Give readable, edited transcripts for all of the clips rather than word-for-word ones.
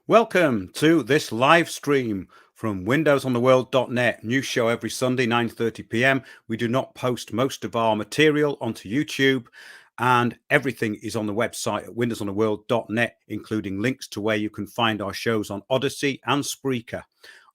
Welcome to this live stream from windowsontheworld.net. New show every Sunday, 9:30 p.m. We do not post most of our material onto YouTube, and everything is on the website at windowsontheworld.net, including links to where you can find our shows on Odyssey and Spreaker.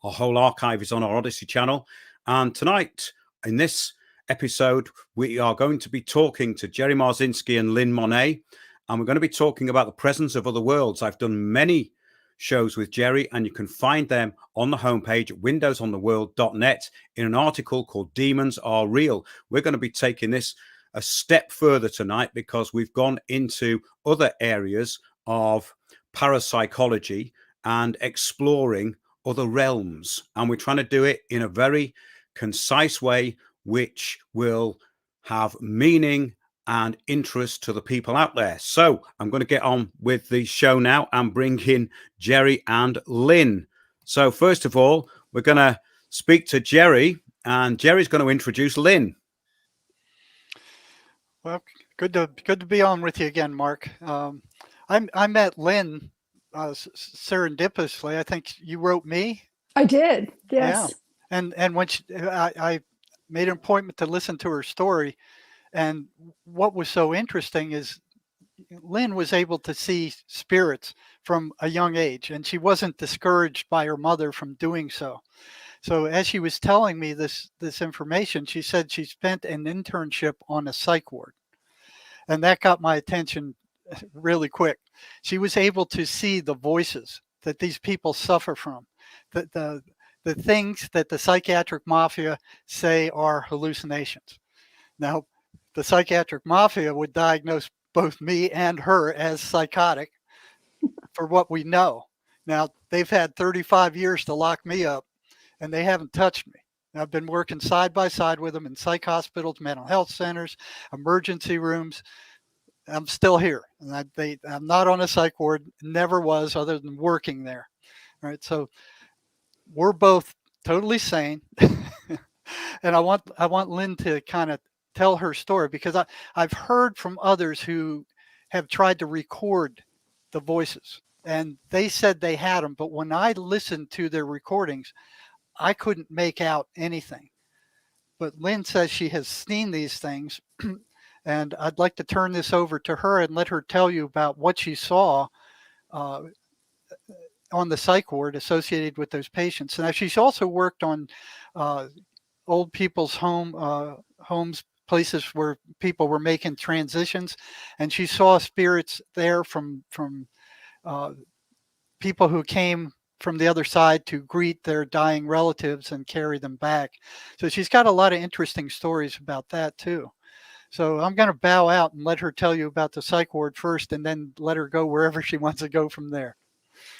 Our whole archive is on our Odyssey channel. And tonight, in this episode, we are going to be talking to Jerry Marzinski and Lynn Monet, and we're going to be talking about the presence of other worlds. I've done many shows with Jerry, and you can find them on the homepage at windowsontheworld.net in an article called Demons Are Real. We're going to be taking this a step further tonight because we've gone into other areas of parapsychology and exploring other realms, and we're trying to do it in a very concise way which will have meaning and interest to the people out there. So I'm going to get on with the show now and bring in Jerry and Lynn. So first of all, we're going to speak to Jerry, and Jerry's going to introduce Lynn. Well, good to be on with you again, Mark. I met Lynn serendipitously. I think you wrote me. I did, yes. Yeah. And when I made an appointment to listen to her story. And what was so interesting is Lynn was able to see spirits from a young age, and she wasn't discouraged by her mother from doing so. So as she was telling me this information, she said she spent an internship on a psych ward. And that got my attention really quick. She was able to see the voices that these people suffer from, the things that the psychiatric mafia say are hallucinations. Now, the psychiatric mafia would diagnose both me and her as psychotic for what we know. Now, they've had 35 years to lock me up, and they haven't touched me. I've been working side by side with them in psych hospitals, mental health centers, emergency rooms. I'm still here. And I'm not on a psych ward, never was, other than working there. All right, so we're both totally sane. And I want Lynn to kind of tell her story, because I've heard from others who have tried to record the voices, and they said they had them, but when I listened to their recordings, I couldn't make out anything. But Lynn says she has seen these things, and I'd like to turn this over to her and let her tell you about what she saw on the psych ward associated with those patients. Now, she's also worked on old people's homes, places where people were making transitions, and she saw spirits there from people who came from the other side to greet their dying relatives and carry them back. So she's got a lot of interesting stories about that too. So I'm going to bow out and let her tell you about the psych ward first, and then let her go wherever she wants to go from there.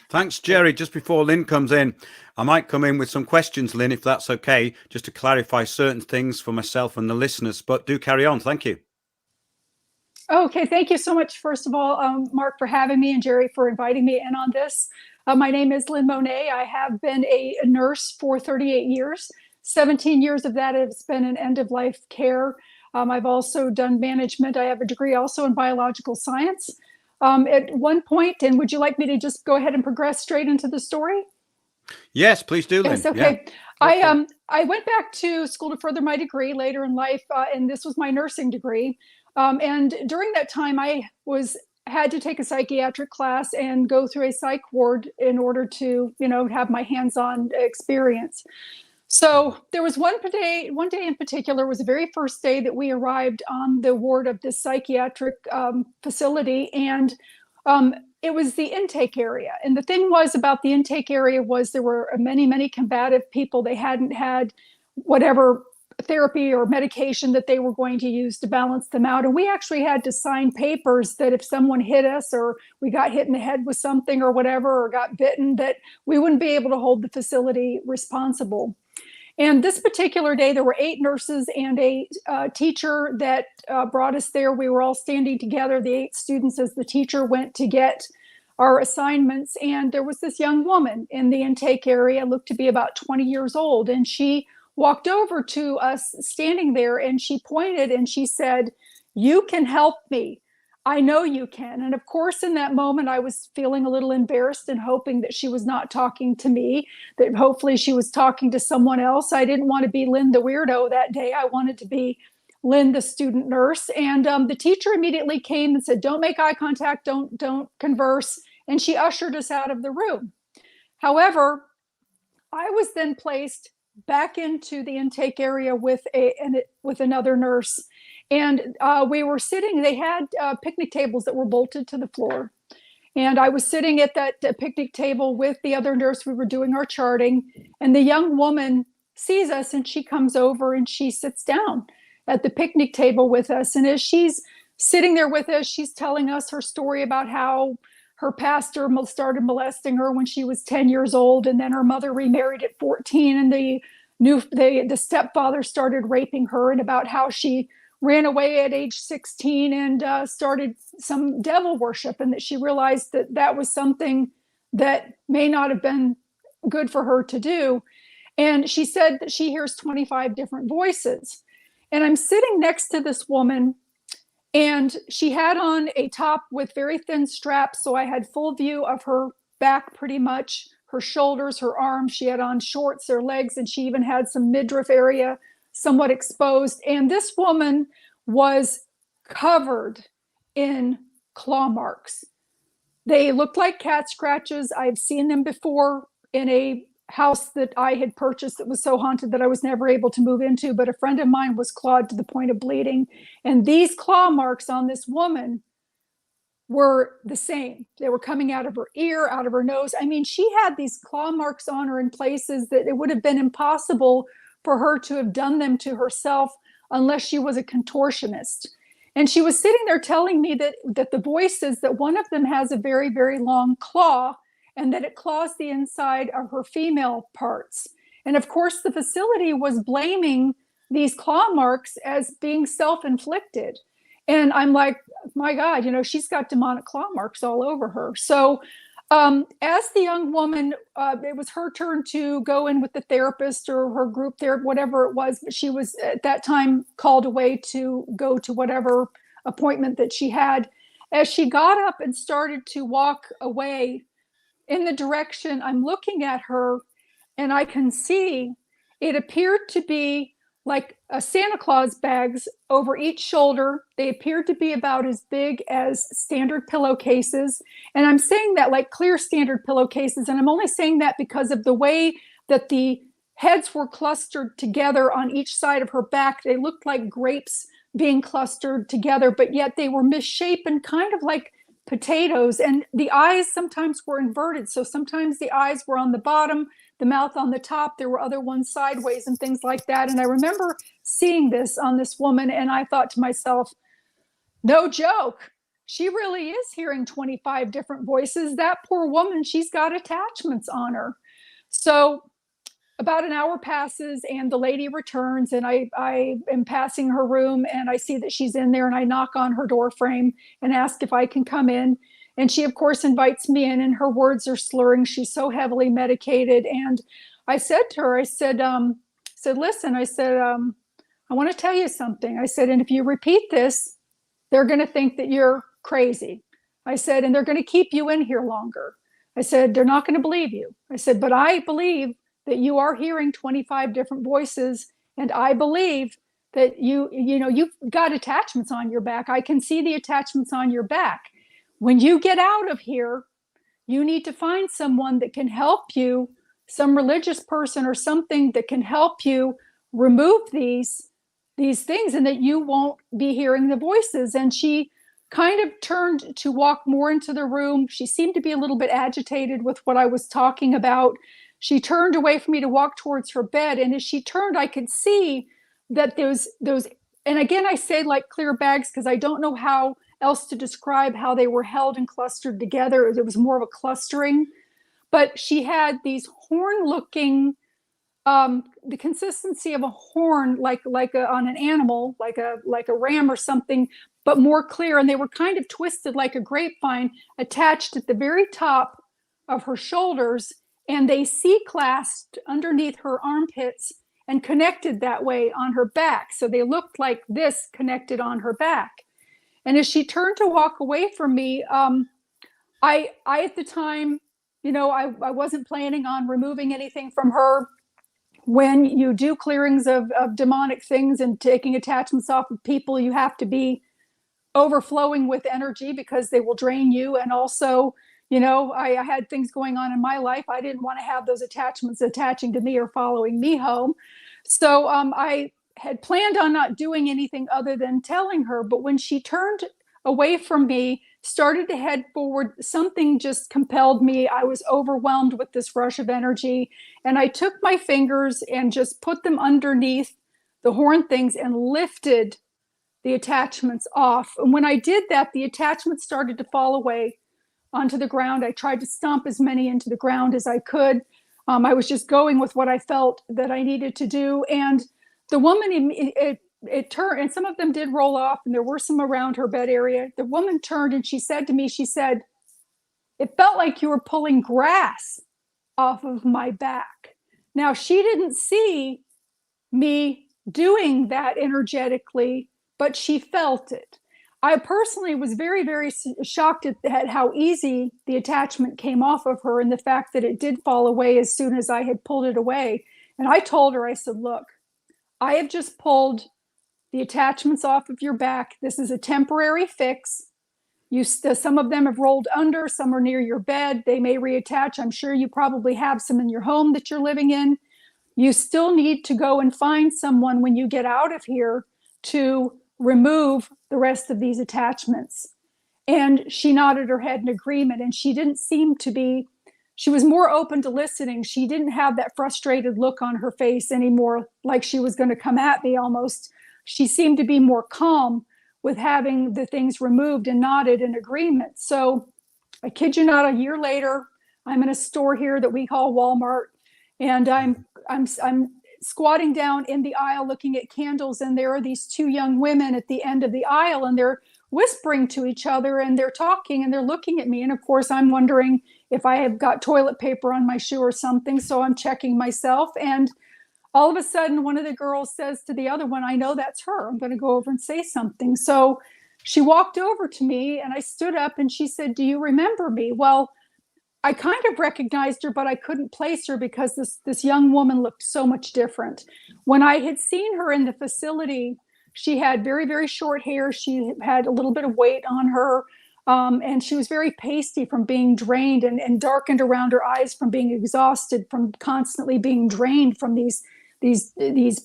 Thanks, Jerry. Just before Lynn comes in, I might come in with some questions, Lynn, if that's okay, just to clarify certain things for myself and the listeners. But do carry on. Thank you. Okay, thank you so much, first of all, Mark, for having me, and Jerry for inviting me in on this. My name is Lynn Monet. I have been a nurse for 38 years. 17 years of that has been in end-of-life care. I've also done management. I have a degree also in biological science. At one point, and would you like me to just go ahead and progress straight into the story? Yes, please do, Lynn. Yes, okay. Yeah. I went back to school to further my degree later in life, and this was my nursing degree. And during that time, I had to take a psychiatric class and go through a psych ward in order to, have my hands-on experience. So there was one day in particular was the very first day that we arrived on the ward of this psychiatric facility, and it was the intake area. And the thing was about the intake area was there were many, many combative people. They hadn't had whatever therapy or medication that they were going to use to balance them out. And we actually had to sign papers that if someone hit us or we got hit in the head with something or whatever, or got bitten, that we wouldn't be able to hold the facility responsible. And this particular day, there were 8 nurses and a teacher that brought us there. We were all standing together, the 8 students, as the teacher went to get our assignments. And there was this young woman in the intake area, looked to be about 20 years old. And she walked over to us standing there, and she pointed and she said, "You can help me. I know you can. And of course, in that moment, I was feeling a little embarrassed and hoping that she was not talking to me, that hopefully she was talking to someone else. I didn't want to be Lynn the weirdo that day. I wanted to be Lynn the student nurse. And the teacher immediately came and said, don't make eye contact, don't converse. And she ushered us out of the room. However, I was then placed back into the intake area with another nurse. And we were sitting, they had picnic tables that were bolted to the floor. And I was sitting at that picnic table with the other nurse. We were doing our charting. And the young woman sees us and she comes over and she sits down at the picnic table with us. And as she's sitting there with us, she's telling us her story about how her pastor started molesting her when she was 10 years old. And then her mother remarried at 14. And the stepfather started raping her, and about how she ran away at age 16 and started some devil worship, and that she realized that that was something that may not have been good for her to do. And she said that she hears 25 different voices. And I'm sitting next to this woman, and she had on a top with very thin straps, so I had full view of her back, pretty much her shoulders, her arms. She had on shorts, her legs, and she even had some midriff area somewhat exposed. And this woman was covered in claw marks. They looked like cat scratches. I've seen them before in a house that I had purchased that was so haunted that I was never able to move into, but a friend of mine was clawed to the point of bleeding. And these claw marks on this woman were the same. They were coming out of her ear, out of her nose. I mean, she had these claw marks on her in places that it would have been impossible for her to have done them to herself unless she was a contortionist. And she was sitting there telling me that the voices, that one of them has a very, very long claw, and that it claws the inside of her female parts. And of course, the facility was blaming these claw marks as being self-inflicted. And I'm like, my God, she's got demonic claw marks all over her. So as the young woman, it was her turn to go in with the therapist or her group therapist, whatever it was. But she was at that time called away to go to whatever appointment that she had. As she got up and started to walk away in the direction I'm looking at her, and I can see it appeared to be like a Santa Claus bags over each shoulder. They appeared to be about as big as standard pillowcases. And I'm saying that like clear standard pillowcases. And I'm only saying that because of the way that the heads were clustered together on each side of her back. They looked like grapes being clustered together, but yet they were misshapen, kind of like potatoes. And the eyes sometimes were inverted. So sometimes the eyes were on the bottom, the mouth on the top. There were other ones sideways and things like that. And I remember seeing this on this woman, and I thought to myself, no joke, she really is hearing 25 different voices. That poor woman, she's got attachments on her. So about an hour passes and the lady returns, and I am passing her room and I see that she's in there, and I knock on her door frame and ask if I can come in. And she, of course, invites me in, and her words are slurring. She's so heavily medicated. And I said to her, I said, listen, I said, I want to tell you something. I said, and if you repeat this, they're going to think that you're crazy. I said, and they're going to keep you in here longer. I said, they're not going to believe you. I said, but I believe that you are hearing 25 different voices. And I believe that you've got attachments on your back. I can see the attachments on your back. When you get out of here, you need to find someone that can help you, some religious person or something that can help you remove these things, and that you won't be hearing the voices. And she kind of turned to walk more into the room. She seemed to be a little bit agitated with what I was talking about. She turned away from me to walk towards her bed. And as she turned, I could see that those, and again, I say like clear bags, because I don't know how else to describe how they were held and clustered together. It was more of a clustering, but she had these horn-looking, the consistency of a horn, like on an animal, like a ram or something, but more clear. And they were kind of twisted like a grapevine, attached at the very top of her shoulders, and they C-clasped underneath her armpits and connected that way on her back. So they looked like this connected on her back. And as she turned to walk away from me, I at the time, I wasn't planning on removing anything from her. When you do clearings of demonic things and taking attachments off of people, you have to be overflowing with energy because they will drain you. And also, I had things going on in my life. I didn't want to have those attachments attaching to me or following me home. So I had planned on not doing anything other than telling her. But when she turned away from me, started to head forward, something just compelled me. I was overwhelmed with this rush of energy. And I took my fingers and just put them underneath the horn things and lifted the attachments off. And when I did that, the attachments started to fall away onto the ground. I tried to stomp as many into the ground as I could. I was just going with what I felt that I needed to do. And the woman, it turned, and some of them did roll off, and there were some around her bed area. The woman turned and she said to me, she said, "It felt like you were pulling grass off of my back." Now, she didn't see me doing that energetically, but she felt it. I personally was very, very shocked at how easy the attachment came off of her and the fact that it did fall away as soon as I had pulled it away. And I told her, I said, "Look, I have just pulled the attachments off of your back. This is a temporary fix. Some of them have rolled under, some are near your bed. They may reattach. I'm sure you probably have some in your home that you're living in. You still need to go and find someone when you get out of here to remove the rest of these attachments." And she nodded her head in agreement, and she didn't seem to be, she was more open to listening. She didn't have that frustrated look on her face anymore, like she was going to come at me almost. She seemed to be more calm with having the things removed and nodded in agreement. So I kid you not, a year later, I'm in a store here that we call Walmart, and I'm squatting down in the aisle looking at candles, and there are these two young women at the end of the aisle, and they're whispering to each other, and they're talking, and they're looking at me. And of course, I'm wondering if I have got toilet paper on my shoe or something, so I'm checking myself. And all of a sudden, one of the girls says to the other one, "I know that's her. I'm going to go over and say something." So she walked over to me, and I stood up, and she said, "Do you remember me?" Well, I kind of recognized her, but I couldn't place her because this young woman looked so much different. When I had seen her in the facility, she had very, very short hair. She had a little bit of weight on her, and she was very pasty from being drained, and darkened around her eyes from being exhausted, from constantly being drained from these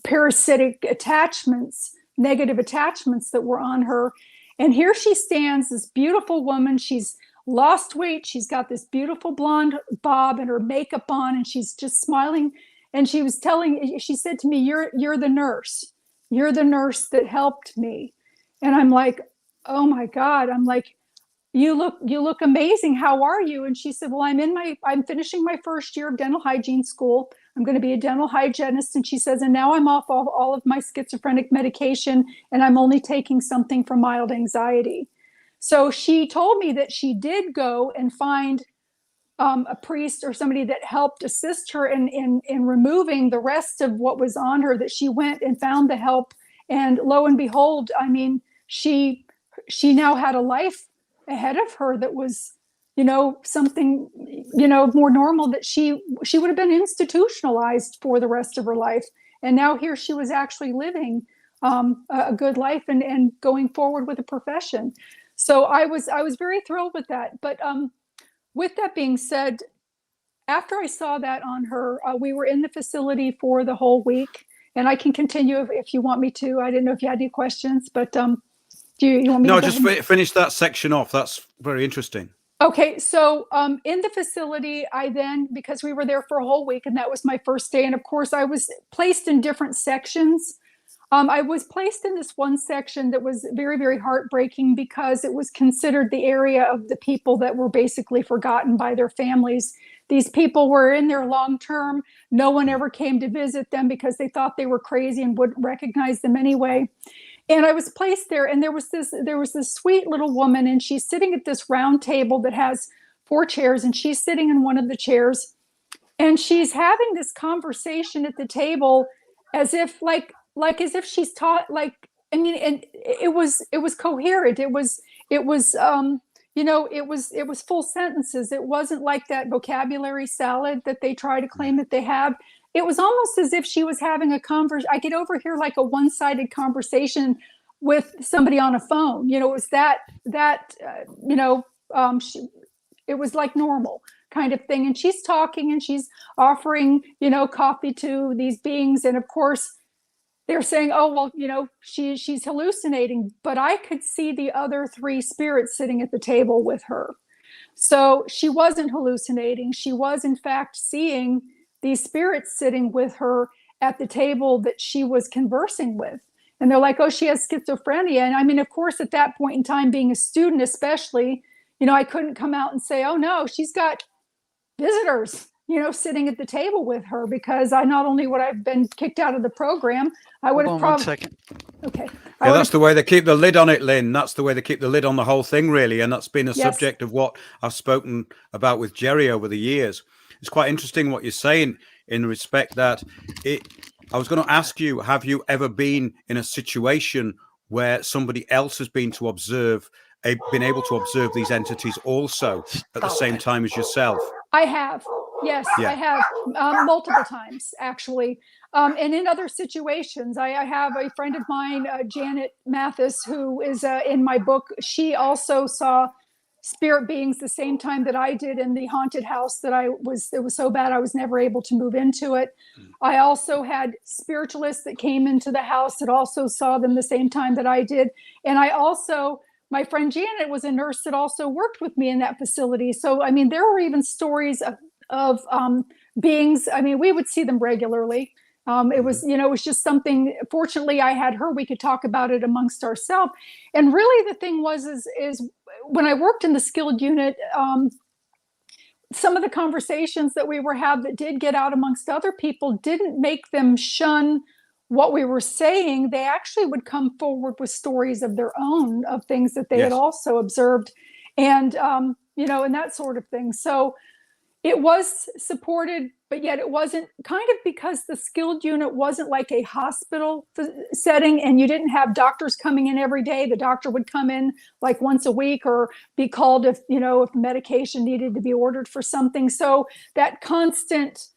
parasitic attachments, negative attachments that were on her. And here she stands, this beautiful woman. She's lost weight. She's got this beautiful blonde bob and her makeup on, and she's just smiling. And she said to me, you're the nurse. You're the nurse that helped me." And I'm like, "Oh my God." I'm like, you look amazing. How are you?" And she said, "Well, I'm finishing my first year of dental hygiene school. I'm going to be a dental hygienist." And she says, "And now I'm off all of my schizophrenic medication, and I'm only taking something for mild anxiety." So she told me that she did go and find a priest or somebody that helped assist her in removing the rest of what was on her, that she went and found the help. And lo and behold, I mean, she now had a life ahead of her that was, something, more normal, that she would have been institutionalized for the rest of her life. And now here she was actually living a good life and going forward with a profession. So I was very thrilled with that. But with that being said, after I saw that on her, we were in the facility for the whole week. And I can continue if you want me to. I didn't know if you had any questions, but do you want me to? No, just finish that section off. That's very interesting. Okay, so in the facility, I then, because we were there for a whole week, and that was my first day, and of course I was placed in different sections. I was placed in this one section that was very, very heartbreaking because it was considered the area of the people that were basically forgotten by their families. These people were in there long term. No one ever came to visit them because they thought they were crazy and wouldn't recognize them anyway. And I was placed there, and there was this sweet little woman, and she's sitting at this round table that has 4 chairs, and she's sitting in one of the chairs, and she's having this conversation at the table as if as if she's taught, like I mean, and it was coherent. It was full sentences. It wasn't like that vocabulary salad that they try to claim that they have. It was almost as if she was having a conversation. I could overhear like a one-sided conversation with somebody on a phone. It was it was like normal kind of thing. And she's talking and she's offering, coffee to these beings. And of course, they're saying, oh, well, she's hallucinating. But I could see the other three spirits sitting at the table with her. So she wasn't hallucinating. She was, in fact, seeing these spirits sitting with her at the table that she was conversing with. And they're like, oh, she has schizophrenia. And I mean, of course, at that point in time, being a student, especially, I couldn't come out and say, oh, no, she's got visitors, sitting at the table with her, because I not only would I've been kicked out of the program, I would have probably. 1 second. Okay. Yeah, that's the way they keep the lid on it, Lynn. That's the way they keep the lid on the whole thing, really. And that's been a subject of what I've spoken about with Jerry over the years. It's quite interesting what you're saying in respect that I was going to ask you, have you ever been in a situation where somebody else has been able to observe these entities also at the same time as yourself? I have. Yes, yeah. I have multiple times, actually. And in other situations, I have a friend of mine, Janet Mathis, who is in my book. She also saw spirit beings the same time that I did in the haunted house it was so bad I was never able to move into it. I also had spiritualists that came into the house that also saw them the same time that I did. And my friend Janet was a nurse that also worked with me in that facility. So, I mean, there were even stories of beings. I mean, we would see them regularly. It was just something. Fortunately, I had her. We could talk about it amongst ourselves. And really, the thing is when I worked in the skilled unit, some of the conversations that we were having that did get out amongst other people didn't make them shun what we were saying. They actually would come forward with stories of their own, of things that they had also observed, and and that sort of thing. So it was supported, but yet it wasn't, kind of because the skilled unit wasn't like a hospital setting, and you didn't have doctors coming in every day. The doctor would come in like once a week, or be called if medication needed to be ordered for something. So that constant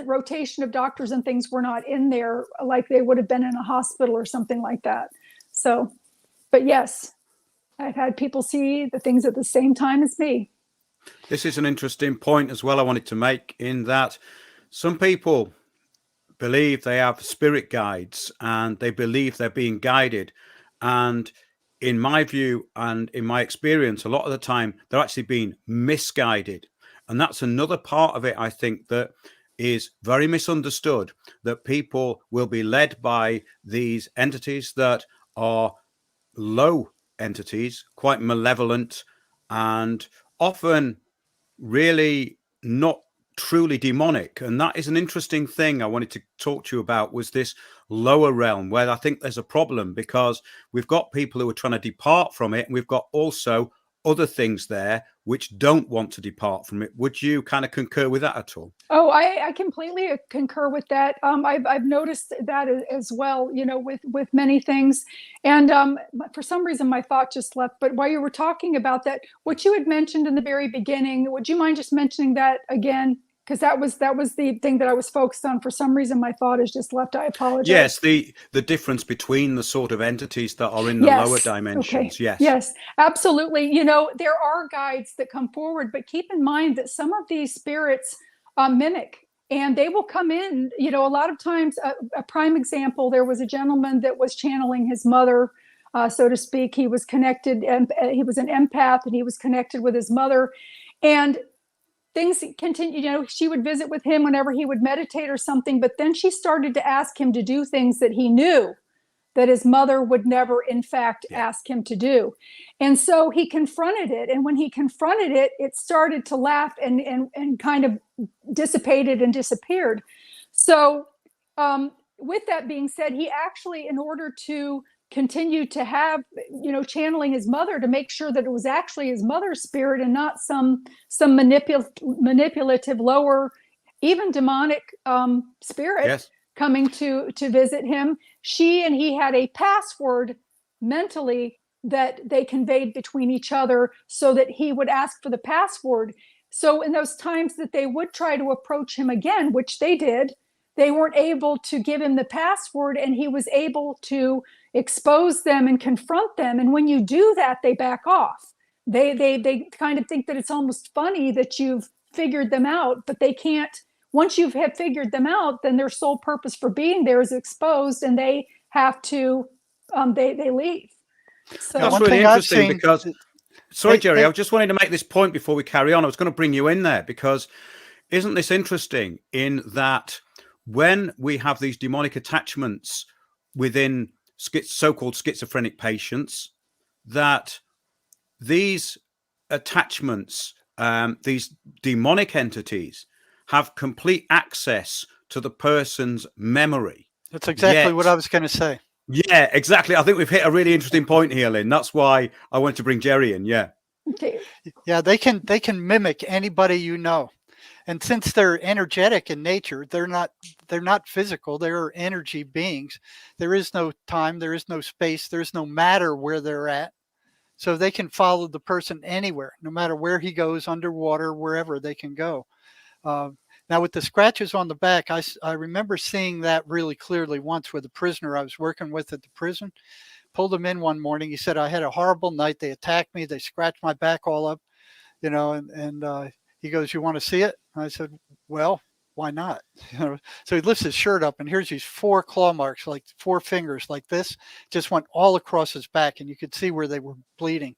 rotation of doctors and things were not in there like they would have been in a hospital or something like that. So, but yes, I've had people see the things at the same time as me. This is an interesting point as well I wanted to make, in that some people believe they have spirit guides and they believe they're being guided. And in my view and in my experience, a lot of the time they're actually being misguided. And that's another part of it, I think, that is very misunderstood, that people will be led by these entities that are low entities, quite malevolent, and often really not truly demonic. And that is an interesting thing I wanted to talk to you about, was this lower realm, where I think there's a problem, because we've got people who are trying to depart from it, and we've got also other things there which don't want to depart from it. Would you kind of concur with that at all? Oh, I completely concur with that. I've noticed that as well, with many things. And for some reason, my thought just left. But while you were talking about that, what you had mentioned in the very beginning, would you mind just mentioning that again? Because that was the thing that I was focused on. For some reason, my thought has just left. I apologize. Yes, the difference between the sort of entities that are in the lower dimensions. Okay. Yes, absolutely. There are guides that come forward, but keep in mind that some of these spirits mimic, and they will come in. A lot of times, a prime example, there was a gentleman that was channeling his mother, so to speak. He was connected, and he was an empath, and he was connected with his mother, and things continued. She would visit with him whenever he would meditate or something, but then she started to ask him to do things that he knew that his mother would never, in fact, ask him to do. And so he confronted it. And when he confronted it, it started to laugh and kind of dissipated and disappeared. So with that being said, he actually, in order to continue to have, channeling his mother, to make sure that it was actually his mother's spirit and not some manipulative lower, even demonic spirit, coming to visit him. She and he had a password mentally that they conveyed between each other, so that he would ask for the password. So in those times that they would try to approach him again, which they did, they weren't able to give him the password, and he was able to expose them and confront them. And when you do that, they back off. They kind of think that it's almost funny that you've figured them out, but they can't. Once you have figured them out, then their sole purpose for being there is exposed, and they have to they leave. So That's one really thing I've interesting seen, because, sorry, Jerry, they- I just wanted to make this point before we carry on. I was going to bring you in there because isn't this interesting in that when we have these demonic attachments within so-called schizophrenic patients, that these attachments, these demonic entities, have complete access to the person's memory. that's exactly what I was going to say. Yeah, exactly. I think we've hit a really interesting point here, Lynn. That's why I wanted to bring Jerry in. Yeah. okay. Yeah, they can mimic anybody you know. And since they're energetic in nature, they're not physical, they're energy beings. There is no time, there is no space, there's no matter where they're at. So they can follow the person anywhere, no matter where he goes, underwater, wherever they can go. Now with the scratches on the back, I remember seeing that really clearly once with a prisoner I was working with at the prison. Pulled him in one morning. He said, I had a horrible night. They attacked me. They scratched my back all up, and he goes, you want to see it? And I said, well, why not? So he lifts his shirt up, and here's these 4 claw marks, like 4 fingers like this, just went all across his back, and you could see where they were bleeding.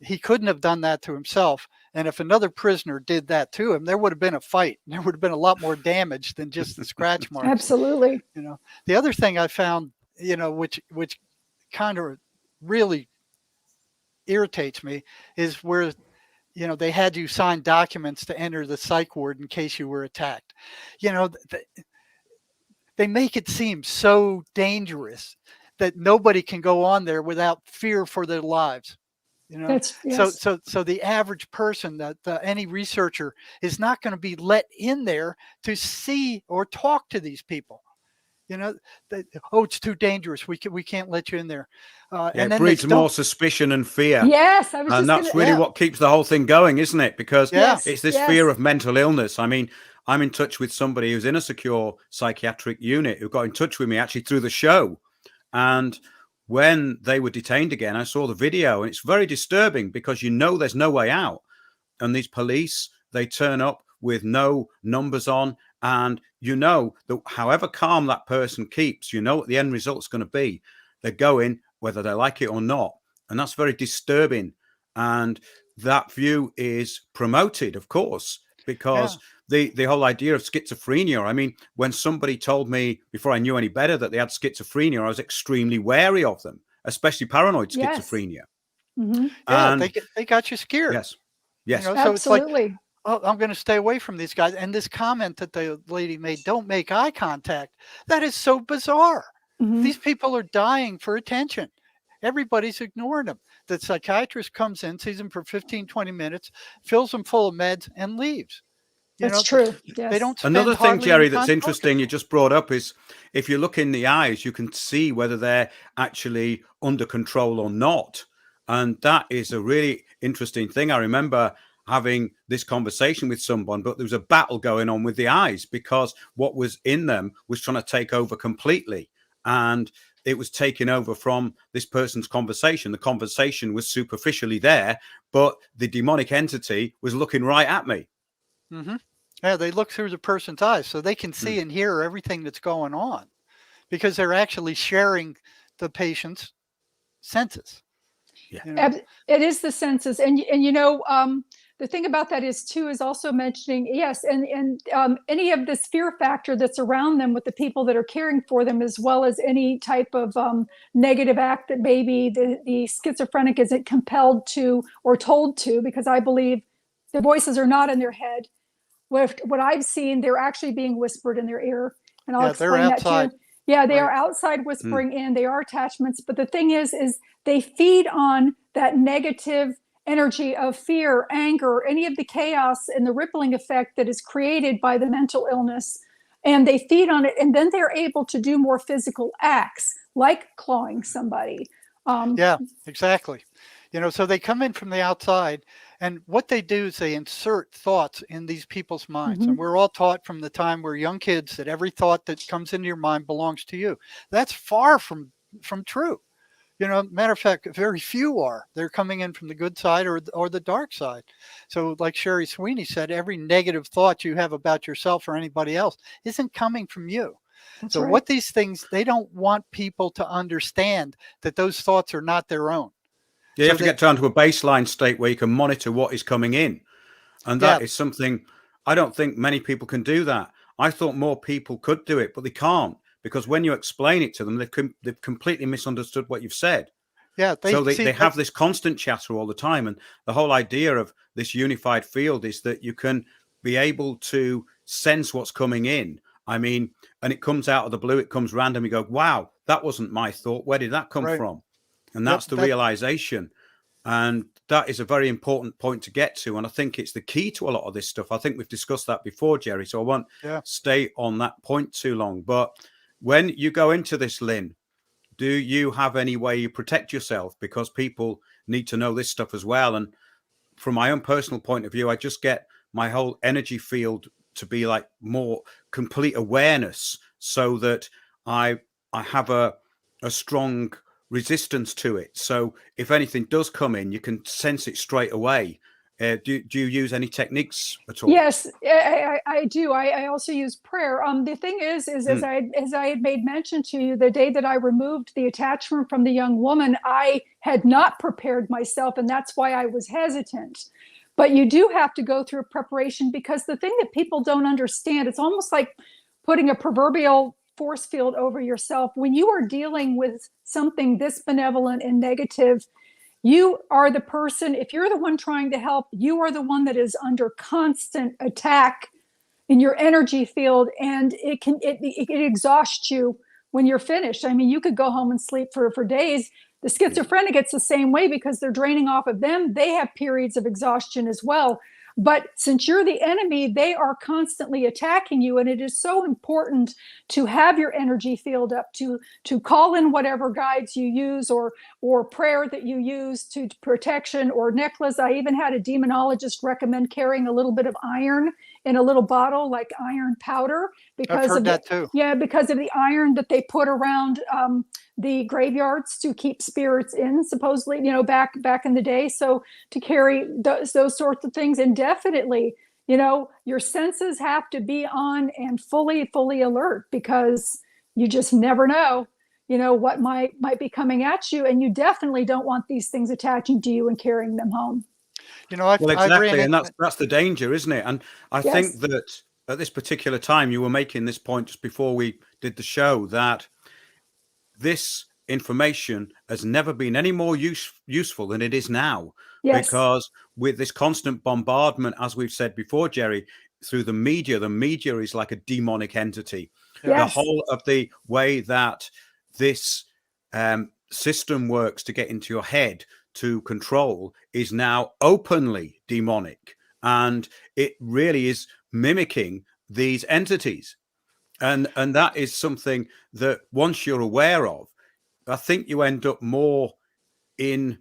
He couldn't have done that to himself. And if another prisoner did that to him, there would have been a fight. There would have been a lot more damage than just the scratch marks. Absolutely. The other thing I found, which kind of really irritates me, is where they had you sign documents to enter the psych ward in case you were attacked. They make it seem so dangerous that nobody can go on there without fear for their lives. Yes. So the average person, that any researcher, is not going to be let in there to see or talk to these people. It's too dangerous. We can't let you in there. And it breeds more suspicion and fear. Yes, and that's really what keeps the whole thing going, isn't it? Because it's this fear of mental illness. I mean, I'm in touch with somebody who's in a secure psychiatric unit who got in touch with me actually through the show, and when they were detained again, I saw the video, and it's very disturbing because there's no way out. And these police, they turn up with no numbers on, and that however calm that person keeps, what the end result's going to be. They go in whether they like it or not. And that's very disturbing. And that view is promoted, of course, because the whole idea of schizophrenia, I mean, when somebody told me before I knew any better that they had schizophrenia, I was extremely wary of them, especially paranoid schizophrenia. Mm-hmm. They got you scared. Yes. So absolutely. It's like, oh, I'm going to stay away from these guys. And this comment that the lady made, don't make eye contact, that is so bizarre. Mm-hmm. These people are dying for attention. Everybody's ignoring them. The psychiatrist comes in, sees them for 15, 20 minutes, fills them full of meds, and leaves. That's true. Yes. They don't. Another thing, Jerry, that's interesting talking. you just brought up is if you look in the eyes, you can see whether they're actually under control or not. And that is a really interesting thing. I remember having this conversation with someone, but there was a battle going on with the eyes because what was in them was trying to take over completely. And it was taken over from this person's conversation. The conversation was superficially there, but the demonic entity was looking right at me. Mm-hmm. Yeah, they look through the person's eyes so they can see and hear everything that's going on because they're actually sharing the patient's senses. Yeah. It is the senses. And the thing about that is also mentioning, yes, and any of this fear factor that's around them with the people that are caring for them, as well as any type of negative act that maybe the schizophrenic isn't compelled to or told to, because I believe the voices are not in their head. What I've seen, they're actually being whispered in their ear. And I'll explain that to you. Yeah, they are outside whispering in. They are attachments. But the thing is they feed on that negative energy of fear, anger, any of the chaos and the rippling effect that is created by the mental illness. and they feed on it, and then they're able to do more physical acts like clawing somebody. Yeah, exactly. So they come in from the outside, and what they do is they insert thoughts in these people's minds. And Mhm. we're all taught from the time we're young kids that every thought that comes into your mind belongs to you. That's far from true. Matter of fact, very few are. They're coming in from the good side or the dark side. So, like Sherry Sweeney said, every negative thought you have about yourself or anybody else isn't coming from you. That's So, right. what these things, they don't want people to understand that those thoughts are not their own. Yeah, you So have to they, get down to a baseline state where you can monitor what is coming in. And yeah, that is something I don't think many people can do that. I thought more people could do it, but they can't, because when you explain it to them, they've completely misunderstood what you've said. yeah, they So see they have this constant chatter all the time. And the whole idea of this unified field is that you can be able to sense what's coming in. I mean, and it comes out of the blue, it comes random. You go, wow, that wasn't my thought. Where did that come right. from? And Yep, that's the realization. And that is a very important point to get to. And I think it's the key to a lot of this stuff. I think we've discussed that before, Jerry. So I won't yeah. stay on that point too long. But when you go into this, Lynn, do you have any way you protect yourself? Because people need to know this stuff as well. And from my own personal point of view, I just get my whole energy field to be like more complete awareness, so that I I have a strong resistance to it. So if anything does come in, you can sense it straight away. Do you use any techniques at all? Yes, I do. I also use prayer. The thing is Mm. as I had made mention to you, the day that I removed the attachment from the young woman, I had not prepared myself, and that's why I was hesitant. But you do have to go through a preparation, because the thing that people don't understand, it's almost like putting a proverbial force field over yourself. When you are dealing with something this benevolent and negative, you are the person, if you're the one trying to help, you are the one that is under constant attack in your energy field, and it exhausts you when you're finished. I mean, you could go home and sleep for days. The schizophrenic, it's the same way, because they're draining off of them. They have periods of exhaustion as well. But since you're the enemy, they are constantly attacking you. And it is so important to have your energy field up, to call in whatever guides you use, or prayer that you use to protection, or necklace. I even had a demonologist recommend carrying a little bit of iron in a little bottle, like iron powder, I've because heard of the, that too. yeah, because of the iron that they put around the graveyards to keep spirits in, supposedly, back in the day. So to carry those sorts of things indefinitely, your senses have to be on and fully alert, because you just never know, what might be coming at you, and you definitely don't want these things attaching to you and carrying them home. Well, I've ran exactly, and into. that's the danger, isn't it? And I think Yes. that at this particular time, you were making this point just before we did the show, that this information has never been any more useful than it is now, Yes. because with this constant bombardment, as we've said before, Jerry, through the media is like a demonic entity. Yeah, The Yes. whole of the way that this system works to get into your head to control is now openly demonic, and it really is mimicking these entities. And that is something that once you're aware of, I think you end up more in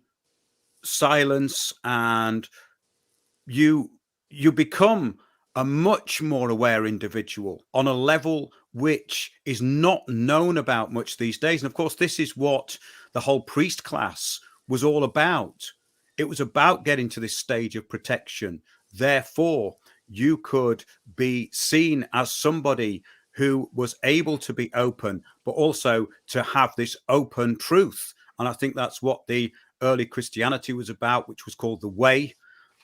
silence, and you become a much more aware individual on a level which is not known about much these days. And of course, this is what the whole priest class was all about. It was about getting to this stage of protection. Therefore, you could be seen as somebody who was able to be open, but also to have this open truth. And I think that's what the early Christianity was about, which was called the Way.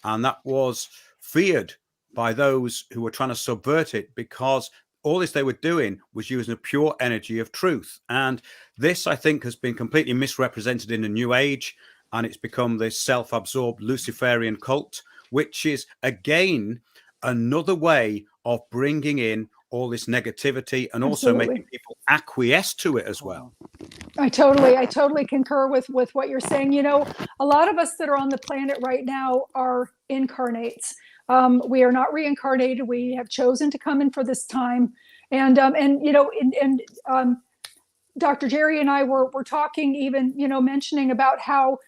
And that was feared by those who were trying to subvert it, because all this they were doing was using a pure energy of truth. And this, I think, has been completely misrepresented in the New Age, and it's become this self-absorbed Luciferian cult, which is, again, another way of bringing in all this negativity and also Absolutely. making people acquiesce to it as well. I totally concur with what you're saying. You know, a lot of us that are on the planet right now are incarnates. We are not reincarnated. We have chosen to come in for this time, and you know, Dr. Jerry and I were talking, even, you know, mentioning about how,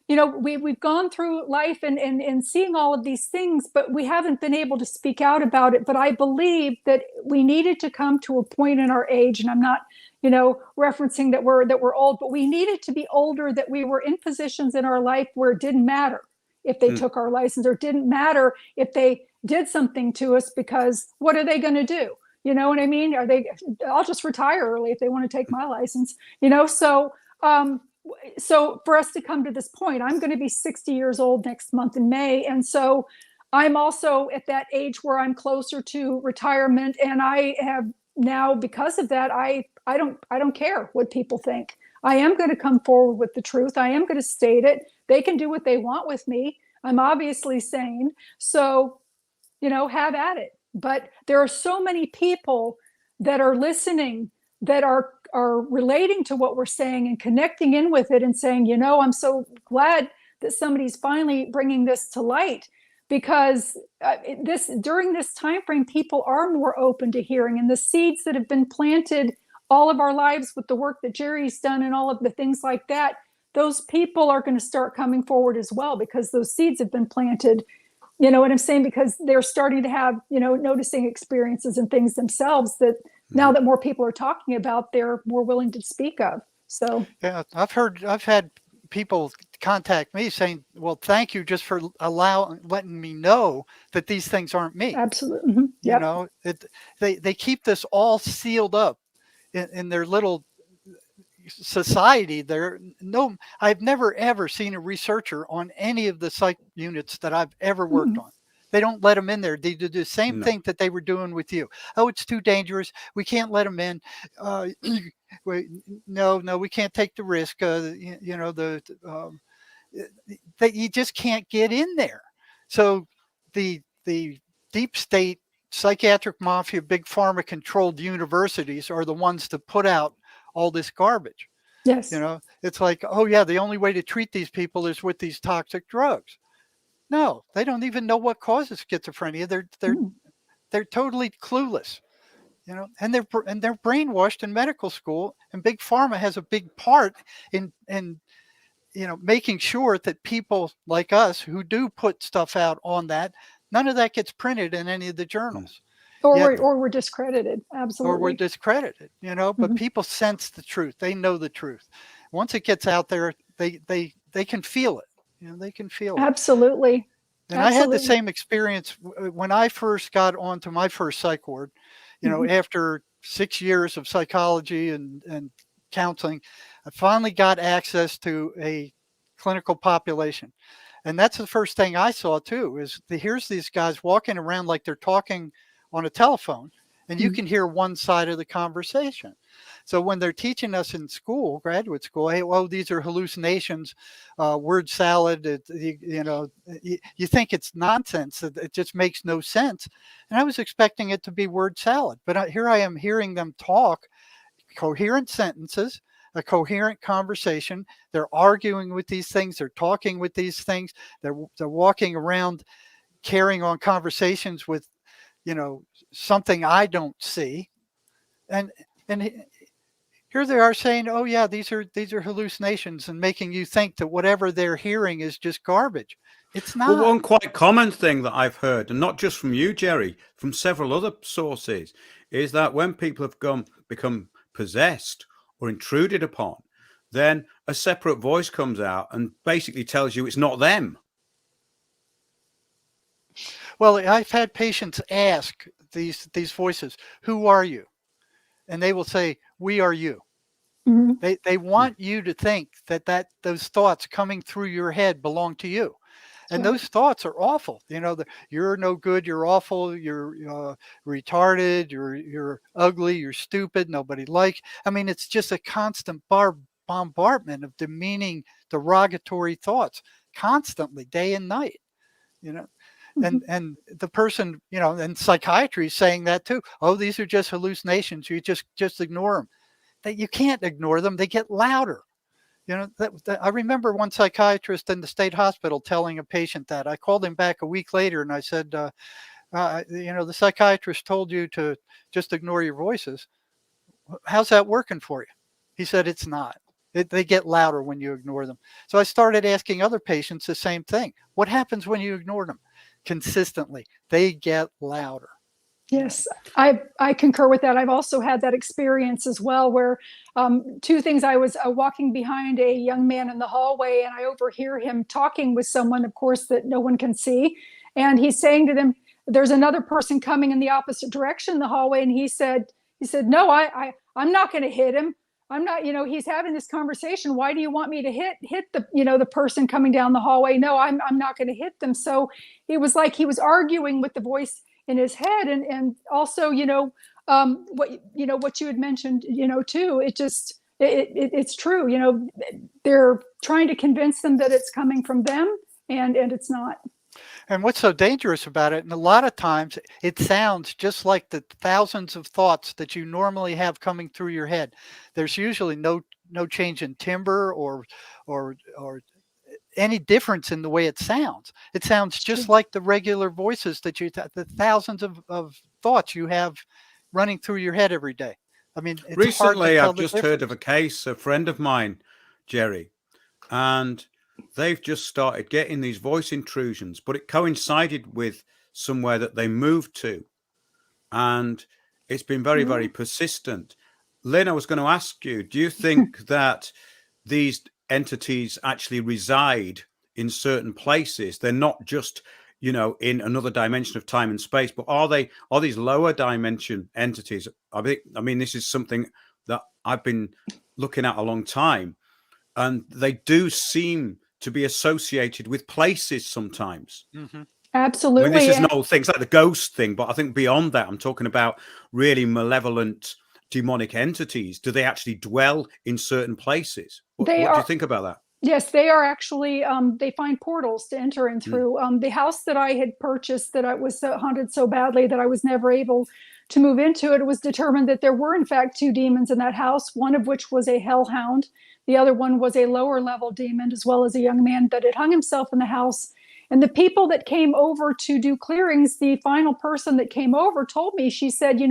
you know, we've gone through life and seeing all of these things, but we haven't been able to speak out about it. But I believe that we needed to come to a point in our age, and I'm not, you know, referencing that we're old, but we needed to be older, that we were in positions in our life where it didn't matter if they took our license, or it didn't matter if they did something to us, because what are they going to do? You know what I mean? Are they? I'll just retire early if they want to take my license. You know, so for us to come to this point, I'm going to be 60 years old next month in May, and so I'm also at that age where I'm closer to retirement, and I have now, because of that, I don't care what people think. I am going to come forward with the truth. I am going to state it. They can do what they want with me. I'm obviously sane, so, you know, have at it. But there are so many people that are listening, that are relating to what we're saying and connecting in with it and saying, you know, I'm so glad that somebody's finally bringing this to light, because this during this time frame, people are more open to hearing, and the seeds that have been planted all of our lives with the work that Jerry's done and all of the things like that, those people are going to start coming forward as well, because those seeds have been planted. You know what I'm saying? Because they're starting to have, you know, noticing experiences and things themselves that now that more people are talking about, they're more willing to speak of. So Yeah, I've had people contact me saying, "Well, thank you just for letting me know that these things aren't me." absolutely. Mm-hmm. You Yep. know, they keep this all sealed up in their little society. I've never ever seen a researcher on any of the psych units that I've ever worked Mm-hmm. on. They don't let them in there. They do the same No. thing that they were doing with you. Oh, it's too dangerous. We can't let them in. Uh, wait, no, we can't take the risk. You know, that you just can't get in there. So the deep state psychiatric mafia, big pharma controlled universities are the ones to put out all this garbage. You Yes. know, it's like, oh yeah, the only way to treat these people is with these toxic drugs. No, they don't even know what causes schizophrenia. Mm. They're totally clueless. You know, and they're brainwashed in medical school, and big pharma has a big part in you know, making sure that people like us who do put stuff out on that, none of that gets printed in any of the Mm. journals. Or Yet, we're discredited. or we're Absolutely. discredited, you know, but Mm-hmm. people sense the truth. They know the truth. Once it gets out there, they can feel it. You know, they can feel it. Absolutely. And I had the Absolutely. same experience when I first got onto my first psych ward. You know, Mm-hmm. after 6 years of psychology and counseling, I finally got access to a clinical population. And that's the first thing I saw too, is here's these guys walking around like they're talking on a telephone, and you Mm-hmm. can hear one side of the conversation. So when they're teaching us in school, graduate school, hey, well, these are hallucinations, word salad. You know, you think it's nonsense. It just makes no sense. And I was expecting it to be word salad, but here I am hearing them talk coherent sentences, a coherent conversation. They're arguing with these things. They're talking with these things. They're walking around carrying on conversations with, you know, something I don't see. And and here they are saying, "Oh yeah, these are hallucinations," and making you think that whatever they're hearing is just garbage. It's Well, not. one quite common thing that I've heard, and not just from you, Jerry, from several other sources, is that when people have become possessed or intruded upon, then a separate voice comes out and basically tells you it's not them. Well, I've had patients ask these voices, "Who are you?" And they will say, "We are you." Mm-hmm. They want you to think that those thoughts coming through your head belong to you. That's And right. those thoughts are awful. You know, you're no good, you're awful, you're retarded, you're ugly, you're stupid, nobody likes. I mean, it's just a constant bombardment of demeaning, derogatory thoughts, constantly, day and night. You know, Mm-hmm. and the person, you know, and psychiatry is saying that too. Oh, these are just hallucinations. You just ignore them. that you can't ignore them. They get louder. I remember one psychiatrist in the state hospital telling a patient that. I called him back a week later and I said, the psychiatrist told you to just ignore your voices. How's that working for you? He said, it's not. They get louder when you ignore them. So I started asking other patients the same thing. What happens when you ignore them? Consistently, they get louder. Yes, I concur with that. I've also had that experience as well, where two things. I was walking behind a young man in the hallway, and I overhear him talking with someone, of course, that no one can see. And he's saying to them, "There's another person coming in the opposite direction in the hallway." And he said, "No, I'm not going to hit him. I'm not. He's having this conversation. Why do you want me to hit the person coming down the hallway? No, I'm not going to hit them." So it was like he was arguing with the voice in his head, and also what you had mentioned too. It's true. They're trying to convince them that it's coming from them, and it's not. And what's so dangerous about it, and a lot of times it sounds just like the thousands of thoughts that you normally have coming through your head. There's usually no change in timbre or any difference in the way it sounds. It sounds just like the regular voices that the thousands of thoughts you have running through your head every day. I mean, it's recently hard to tell I've just heard of a case, a friend of mine, Jerry, and they've just started getting these voice intrusions, but it coincided with somewhere that they moved to, and it's been very, very persistent. Lynn, I was going to ask you, do you think that these entities actually reside in certain places? They're not just, in another dimension of time and space, but are these lower dimension entities? I mean, this is something that I've been looking at a long time, and they do seem to be associated with places sometimes. Mm-hmm. Absolutely. I mean, this is an old thing. It's like the ghost thing, but I think beyond that, I'm talking about really malevolent demonic entities. Do they actually dwell in certain places? What do you think about that? Yes, they are actually, they find portals to enter in through. The house that I had purchased, that I was haunted so badly that I was never able to move into it, it was determined that there were in fact two demons in that house, one of which was a hellhound. The other one was a lower level demon, as well as a young man that had hung himself in the house. And the people that came over to do clearings, the final person that came over told me, she said,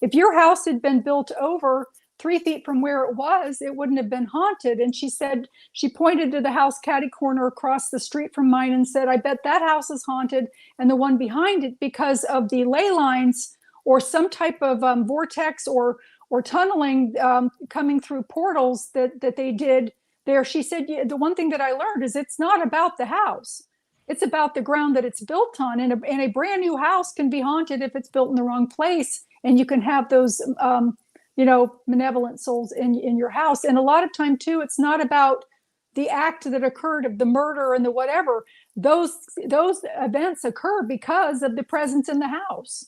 if your house had been built over 3 feet from where it was, it wouldn't have been haunted. And she said, she pointed to the house catty corner across the street from mine and said, I bet that house is haunted, and the one behind it, because of the ley lines or some type of vortex or tunneling coming through portals that they did there. She said, yeah, the one thing that I learned is it's not about the house. It's about the ground that it's built on. And a brand new house can be haunted if it's built in the wrong place. And you can have those, malevolent souls in your house. And a lot of time too, it's not about the act that occurred of the murder and the whatever. Those events occur because of the presence in the house.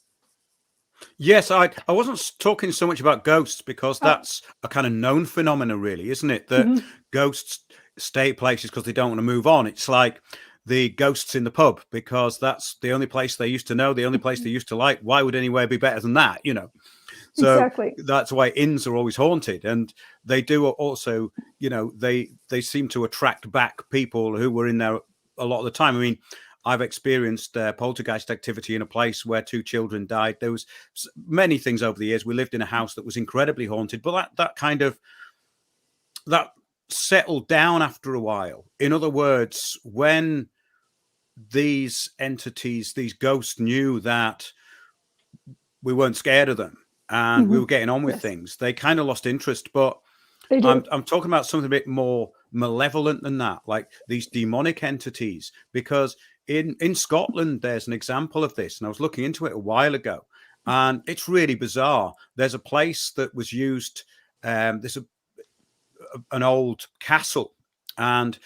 Yes, I wasn't talking so much about ghosts, because that's a kind of known phenomena, really, isn't it? That ghosts stay at places because they don't want to move on. It's like the ghosts in the pub, because that's the only place they used to know, the only place they used to like. Why would anywhere be better than that, So exactly. That's why inns are always haunted. And they do also, they seem to attract back people who were in there a lot of the time. I mean, I've experienced poltergeist activity in a place where 2 children died. There was many things over the years. We lived in a house that was incredibly haunted, but that settled down after a while. In other words, when these entities, these ghosts, knew that we weren't scared of them and we were getting on with things, they kind of lost interest. But I'm talking about something a bit more malevolent than that, like these demonic entities, because in Scotland, there's an example of this, and I was looking into it a while ago, and it's really bizarre. There's a place that was used, there's an old castle, and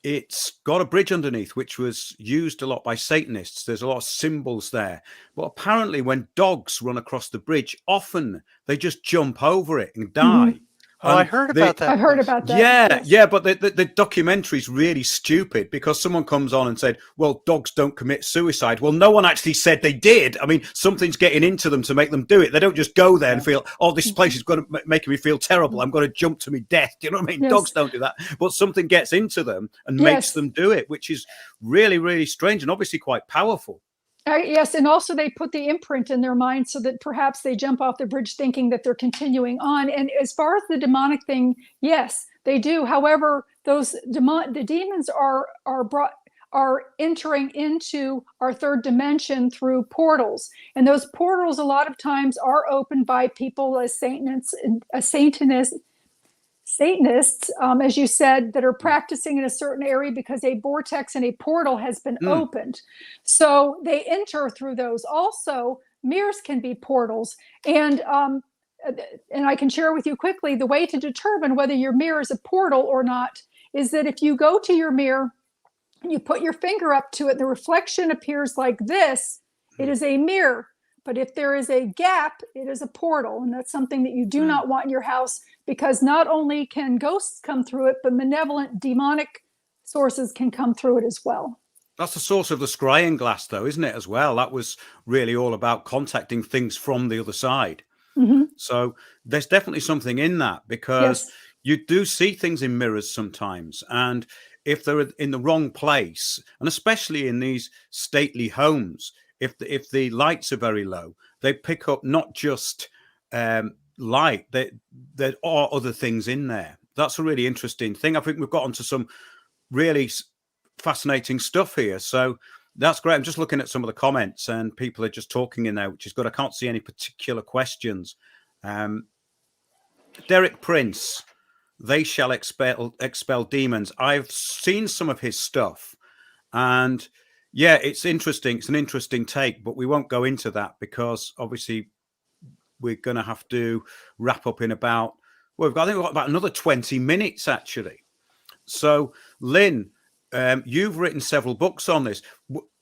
it's got a bridge underneath, which was used a lot by Satanists. There's a lot of symbols there. But apparently when dogs run across the bridge, often they just jump over it and die. Oh, I And heard the about that I've heard place. about that. yeah, Yes. yeah, but the documentary's really stupid because someone comes on and said, "Well, dogs don't commit suicide." Well, no one actually said they did. I mean, something's getting into them to make them do it. They don't just go there and feel, "Oh, this place is going to make me feel terrible. I'm going to jump to my death." Do you know what I mean? Dogs Yes. don't do that, but something gets into them and makes Yes. them do it, which is really, really strange and obviously quite powerful. Yes, and also they put the imprint in their mind so that perhaps they jump off the bridge thinking that they're continuing on. And as far as the demonic thing, yes, they do. However, the demons are entering into our third dimension through portals, and those portals a lot of times are opened by people as Satanists, as you said, that are practicing in a certain area because a vortex and a portal has been Mm. opened. So they enter through those. Also, mirrors can be portals. And I can share with you quickly the way to determine whether your mirror is a portal or not is that if you go to your mirror and you put your finger up to it, the reflection appears like this, it is a mirror. But if there is a gap, it is a portal. And that's something that you do not want in your house because not only can ghosts come through it, but malevolent demonic sources can come through it as well. That's the source of the scrying glass, though, isn't it, as well? That was really all about contacting things from the other side. Mm-hmm. So there's definitely something in that because Yes. you do see things in mirrors sometimes. And if they're in the wrong place, and especially in these stately homes, if the lights are very low, they pick up not just light, there are other things in there. That's a really interesting thing. I think we've got onto some really fascinating stuff here. So that's great. I'm just looking at some of the comments and people are just talking in there, which is good. I can't see any particular questions. Derek Prince, they shall expel demons. I've seen some of his stuff and yeah, it's interesting. It's an interesting take, but we won't go into that because obviously we're going to have to wrap up in about, well, I think we've got about another 20 minutes actually. So Lynn, you've written several books on this.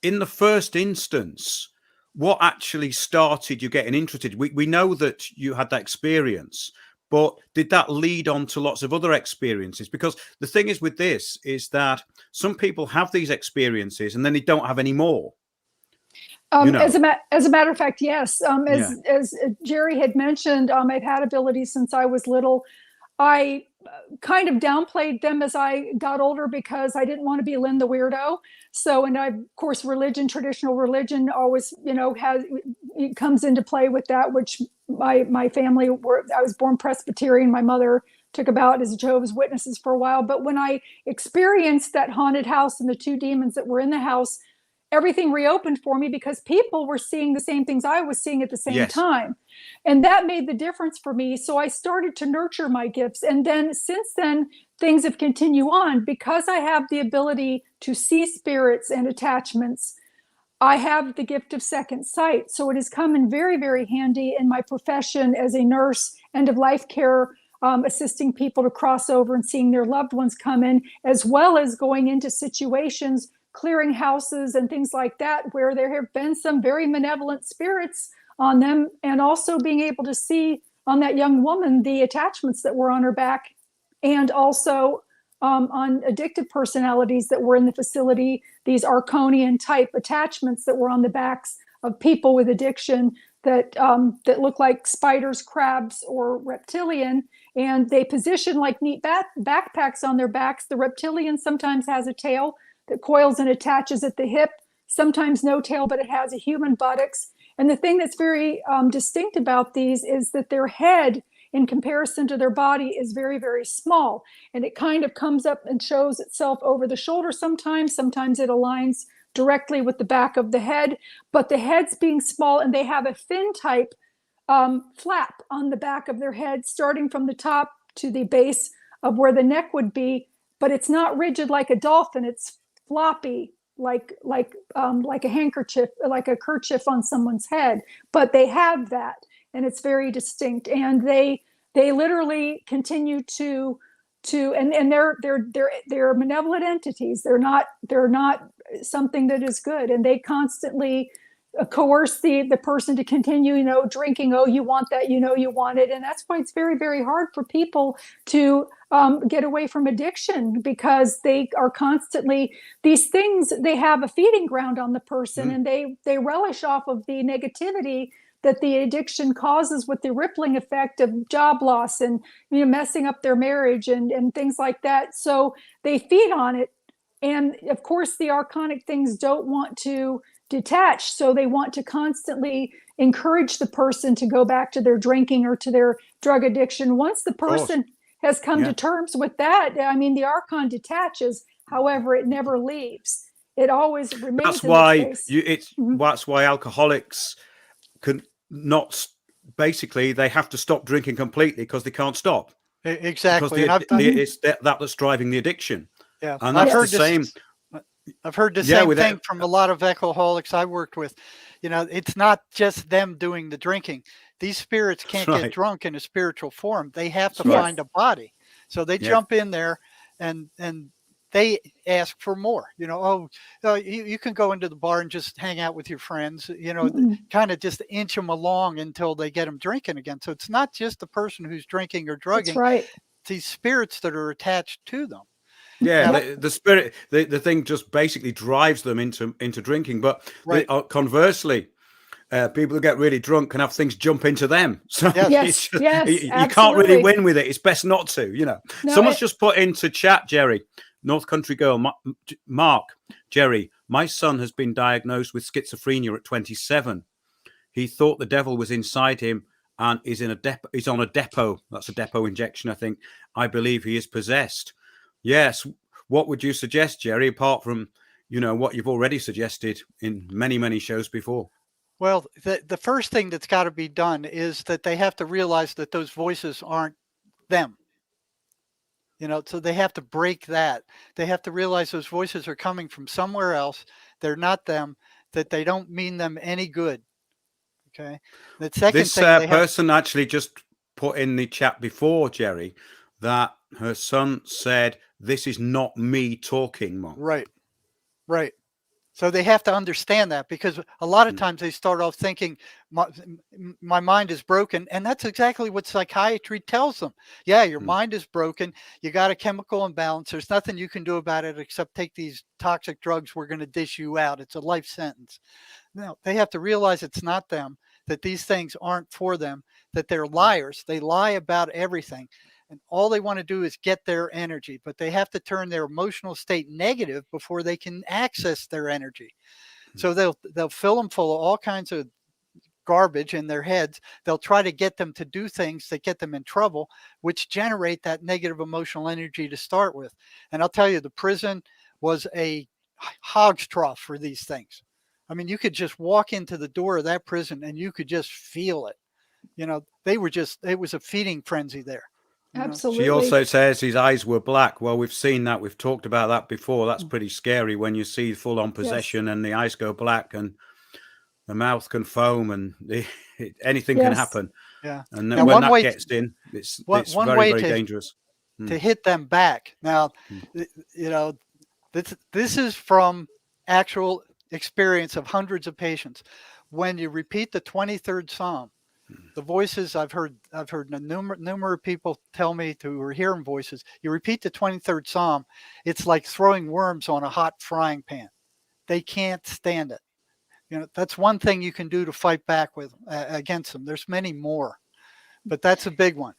In the first instance, what actually started you getting interested? We know that you had that experience, but did that lead on to lots of other experiences? Because the thing is with this is that some people have these experiences and then they don't have any more. As a matter of fact, yes. Yeah. As Jerry had mentioned, I've had abilities since I was little. I kind of downplayed them as I got older because I didn't want to be Lynn the weirdo. So, and of course, traditional religion always, it comes into play with that, which my family I was born Presbyterian. My mother took about as Jehovah's Witnesses for a while. But when I experienced that haunted house and the two demons that were in the house, everything reopened for me because people were seeing the same things I was seeing at the same time. And that made the difference for me. So I started to nurture my gifts. And then since then, things have continued on because I have the ability to see spirits and attachments. I have the gift of second sight. So it has come in very, very handy in my profession as a nurse, end of life care, assisting people to cross over and seeing their loved ones come in, as well as going into situations, clearing houses and things like that, where there have been some very malevolent spirits on them, and also being able to see on that young woman the attachments that were on her back, and also on addictive personalities that were in the facility, these Arconian type attachments that were on the backs of people with addiction that look like spiders, crabs, or reptilian. And they position like neat backpacks on their backs. The reptilian sometimes has a tail that coils and attaches at the hip, sometimes no tail, but it has a human buttocks. And the thing that's very distinct about these is that their head, in comparison to their body, is very, very small. And it kind of comes up and shows itself over the shoulder sometimes. Sometimes it aligns directly with the back of the head. But the heads being small, and they have a fin type flap on the back of their head, starting from the top to the base of where the neck would be. But it's not rigid like a dolphin. It's floppy, like a handkerchief, like a kerchief on someone's head. But they have that, and it's very distinct. And they literally continue to and they're malevolent entities. They're not something that is good, and they constantly coerce the person to continue, drinking. Oh, you want that, you want it. And that's why it's very, very hard for people to get away from addiction, because they are constantly, these things, they have a feeding ground on the person, and they relish off of the negativity that the addiction causes, with the rippling effect of job loss and messing up their marriage and things like that. So they feed on it. And of course, the archonic things don't want to detach, so they want to constantly encourage the person to go back to their drinking or to their drug addiction. Once the person has come to terms with that, I mean, the archon detaches. However, it never leaves. It always remains. That's why Mm-hmm. that's why alcoholics can not, basically they have to stop drinking completely because they can't stop. Exactly. Because it's that's driving the addiction. Yeah, And that's the same. I've heard the same thing from a lot of alcoholics I worked with. It's not just them doing the drinking. These spirits can't get drunk in a spiritual form. They have to find a body. So they jump in there and they ask for more. You can go into the bar and just hang out with your friends, kind of just inch them along until they get them drinking again. So it's not just the person who's drinking or drugging. That's right. These spirits that are attached to them. Yeah, the spirit, the thing just basically drives them into drinking. But conversely, people who get really drunk can have things jump into them. So you can't really win with it. It's best not to. No, someone's just put into chat, Jerry, North Country Girl, Mark, Jerry, my son has been diagnosed with schizophrenia at 27. He thought the devil was inside him and is in a depot. He's on a depot. That's a depot injection, I think. I believe he is possessed. Yes. What would you suggest, Jerry, apart from, what you've already suggested in many, many shows before? Well, the first thing that's got to be done is that they have to realize that those voices aren't them. So they have to break that. They have to realize those voices are coming from somewhere else. They're not them, that they don't mean them any good. Okay. The second this thing person actually just put in the chat before, Jerry, that her son said, "This is not me talking, Mom." Right. So they have to understand that, because a lot of times they start off thinking my mind is broken. And that's exactly what psychiatry tells them. Yeah, your mind is broken. You got a chemical imbalance. There's nothing you can do about it except take these toxic drugs. We're going to dish you out. It's a life sentence. No, they have to realize it's not them, that these things aren't for them, that they're liars. They lie about everything. And all they want to do is get their energy, but they have to turn their emotional state negative before they can access their energy. So they'll fill them full of all kinds of garbage in their heads. They'll try to get them to do things that get them in trouble, which generate that negative emotional energy to start with. And I'll tell you, the prison was a hog's trough for these things. I mean, you could just walk into the door of that prison and you could just feel it. It was a feeding frenzy there. Absolutely. She also says his eyes were black. Well, we've seen that. We've talked about that before. That's pretty scary when you see full-on possession and the eyes go black and the mouth can foam and anything can happen. Yeah. And then when that gets in, it's very, very dangerous. To hit them back. Now, this is from actual experience of hundreds of patients. When you repeat the 23rd Psalm, the voices I've heard a number of people tell me who are hearing voices. You repeat the 23rd Psalm, it's like throwing worms on a hot frying pan. They can't stand it. That's one thing you can do to fight back with against them. There's many more, but that's a big one.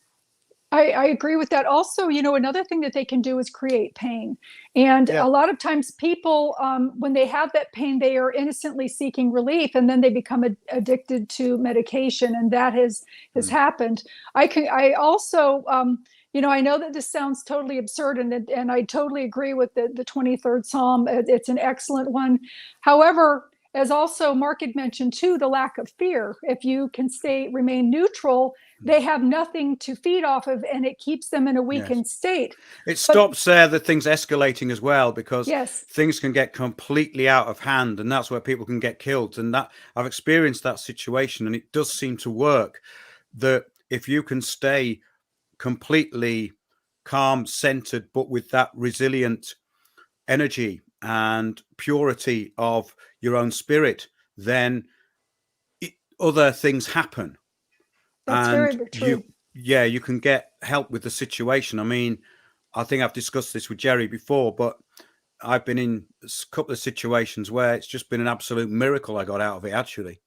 I agree with that. Also, another thing that they can do is create pain. And a lot of times people, when they have that pain, they are innocently seeking relief, and then they become addicted to medication. And that has happened. I also, I know that this sounds totally absurd, and I totally agree with the 23rd Psalm. It's an excellent one. However, as also Mark had mentioned too, the lack of fear. If you can remain neutral, they have nothing to feed off of, and it keeps them in a weakened state. It stops the things escalating as well, because things can get completely out of hand, and that's where people can get killed. And that I've experienced that situation, and it does seem to work. That if you can stay completely calm, centered, but with that resilient energy and purity of your own spirit, then other things happen, That's and very true. you can get help with the situation. I mean, I think I've discussed this with Jerry before, but I've been in a couple of situations where it's just been an absolute miracle I got out of it, actually,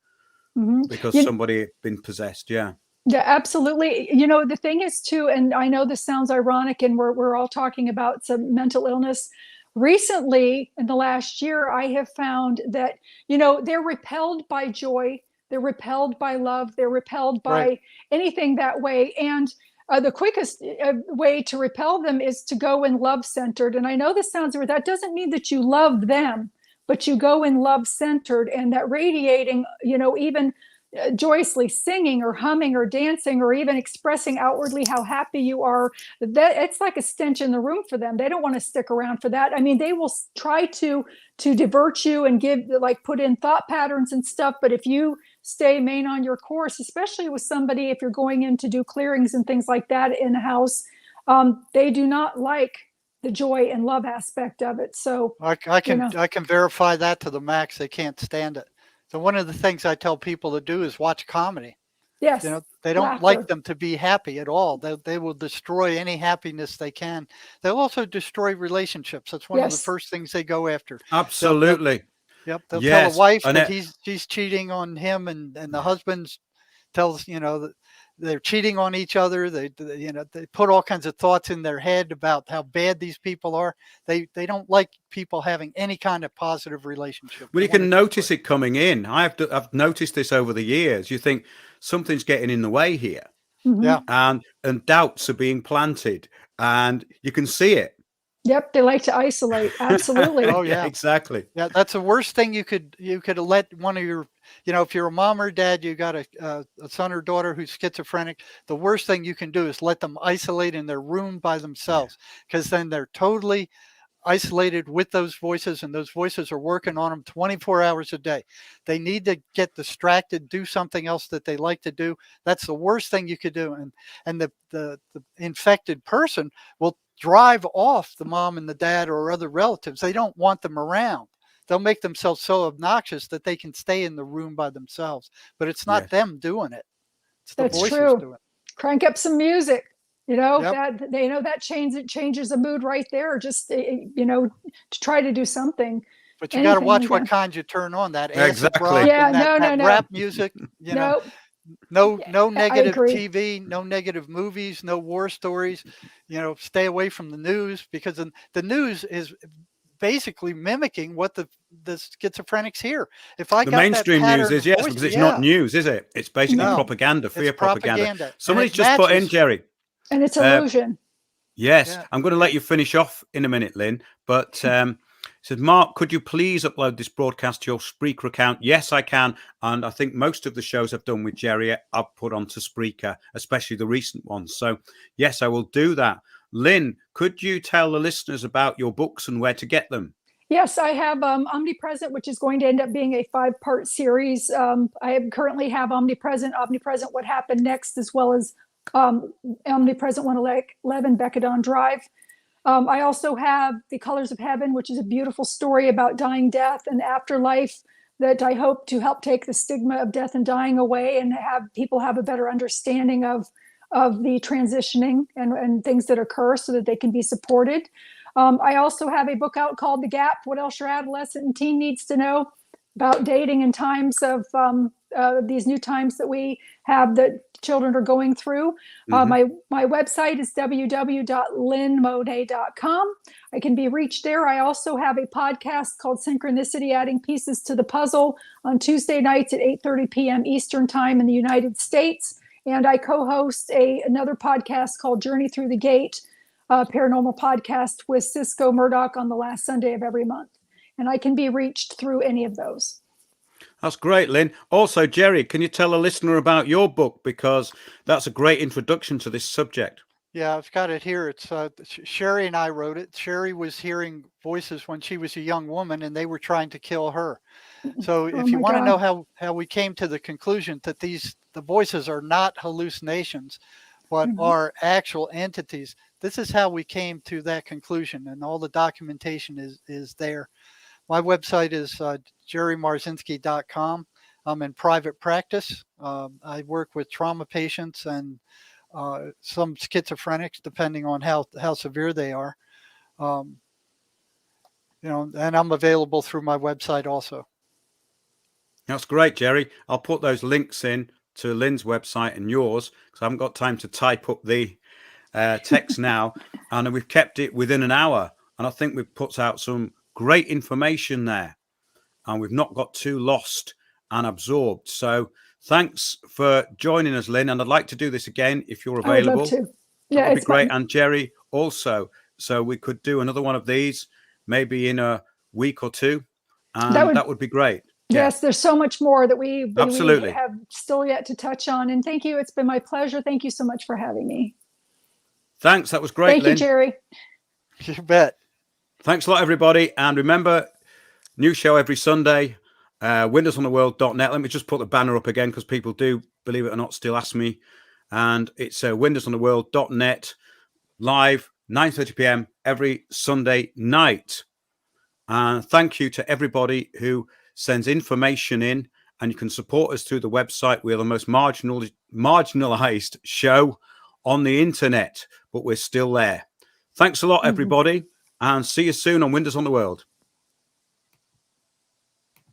Hmm. because You, somebody had been possessed. Yeah. Yeah, absolutely. The thing is too, and I know this sounds ironic, and we're all talking about some mental illness. Recently, in the last year, I have found that, they're repelled by joy, they're repelled by love, they're repelled Right. by anything that way. And the quickest way to repel them is to go in love centered. And I know this sounds weird. That doesn't mean that you love them, but you go in love centered, and that radiating, even joyously singing or humming or dancing or even expressing outwardly how happy you are, that it's like a stench in the room for them. They don't want to stick around for that. I mean, they will try to divert you and put in thought patterns and stuff, but if you stay main on your course, especially with somebody, if you're going in to do clearings and things like that in a house, they do not like the joy and love aspect of it. So I you can know I can verify that to the max. They can't stand it. So one of the things I tell people to do is watch comedy. yes, They don't like laughter. them to be happy at all. They will destroy any happiness they can. They'll also destroy relationships. That's one of the Yes, first things they go after. They'll Absolutely. yep, they'll tell the Yes. wife And that it, she's cheating on him, and the husband's tells that they're cheating on each other. They put all kinds of thoughts in their head about how bad these people are. They don't like people having any kind of positive relationship. well, They you want to can destroy notice it. it coming in. I've noticed this over the years. You think something's getting in the way here, hmm, Yeah. and doubts are being planted, and you can see it. yep, they like to isolate. Absolutely. Oh Yeah, yeah. exactly. Yeah, that's the worst thing you could let one of your, if you're a mom or dad, you got a son or daughter who's schizophrenic. The worst thing you can do is let them isolate in their room by Yeah. themselves, because then they're totally isolated with those voices, and those voices are working on them 24 hours a day. They need to get distracted, do something else that they like to do. That's the worst thing you could do. And the infected person will drive off the mom and the dad or other relatives. They don't want them around. They'll make themselves so obnoxious that they can stay in the room by themselves. But it's not Yes. them doing it. It's the That's voices true. doing it. Crank up some music. Yep. That changes the mood right there. Just to try to do something, But you got to anything watch like what that. kind you turn on. That acid Exactly. rock Yeah, and that no, no, that no, rap music. no. No I negative agree. TV, no negative movies, no war stories. Stay away from the news, because the news is basically mimicking what the schizophrenics hear. If I The got that mainstream news pattern is of yes, voice, because it's not yeah, news, is it? It's basically No, no, propaganda, it's fear propaganda. propaganda, and Somebody's it just put in, matches. Jerry. and it's Uh, illusion. Yes, Yeah, I'm going to let you finish off in a minute, Lynn. But said Mark, could you please upload this broadcast to your Spreaker account? Yes, I can, and I think most of the shows I've done with Jerry, I've put onto Spreaker, especially the recent ones. So yes, I will do that. Lynn, could you tell the listeners about your books and where to get them? Yes, I have Omnipresent, which is going to end up being a 5-part series. Currently have Omnipresent, What Happened Next, as well as Omnipresent 111, Beckedon Drive. I also have The Colors of Heaven, which is a beautiful story about dying, death, and afterlife that I hope to help take the stigma of death and dying away, and have people have a better understanding of the transitioning and things that occur, so that they can be supported. I also have a book out called The Gap: What Else Your Adolescent and Teen Needs to Know, about dating in times of these new times that we have, that children are going through. Hmm. My website is www.lynnmoday.com. I can be reached there. I also have a podcast called Synchronicity: Adding Pieces to the Puzzle, on Tuesday nights at 8:30 p.m. Eastern Time in the United States. And I co-host another podcast called Journey Through the Gate, paranormal podcast with Cisco Murdoch, on the last Sunday of every month. And I can be reached through any of those. That's great, Lynn. Also, Jerry, can you tell a listener about your book? Because that's a great introduction to this subject. yeah, I've got it here. It's Sherry and I wrote it. Sherry was hearing voices when she was a young woman, and they were trying to kill her. So Oh if you my want to know God. how we came to the conclusion that the voices are not hallucinations, but Mhm. are actual entities, this is how we came to that conclusion, and all the documentation is there. My website is jerrymarzinski.com. I'm in private practice. I work with trauma patients and some schizophrenics, depending on how severe they are. Um, and I'm available through my website also. That's great, Jerry. I'll put those links in to Lynn's website and yours because I haven't got time to type up the text now. And we've kept it within an hour. And I think we've put out some great information there. And we've not got too lost and absorbed. So thanks for joining us, Lynn. And I'd like to do this again if you're available. I would love to. Yeah, that would be great. And Jerry also. So we could do another one of these maybe in a week or two. And that would be great. Yes, there's so much more that we Absolutely have still yet to touch on. And thank you. It's been my pleasure. Thank you so much for having me. Thanks. That was great, Thank Lynn. you, Jerry. You bet. Thanks a lot, everybody. And remember, new show every Sunday, windowsontheworld.net. Let me just put the banner up again because people do, believe it or not, still ask me. And it's windowsontheworld.net, live, 9:30 p.m. every Sunday night. And thank you to everybody who sends information in, and you can support us through the website. We're the most marginalized show on the internet, but we're still there. Thanks a lot, everybody, and see you soon on Windows on the World.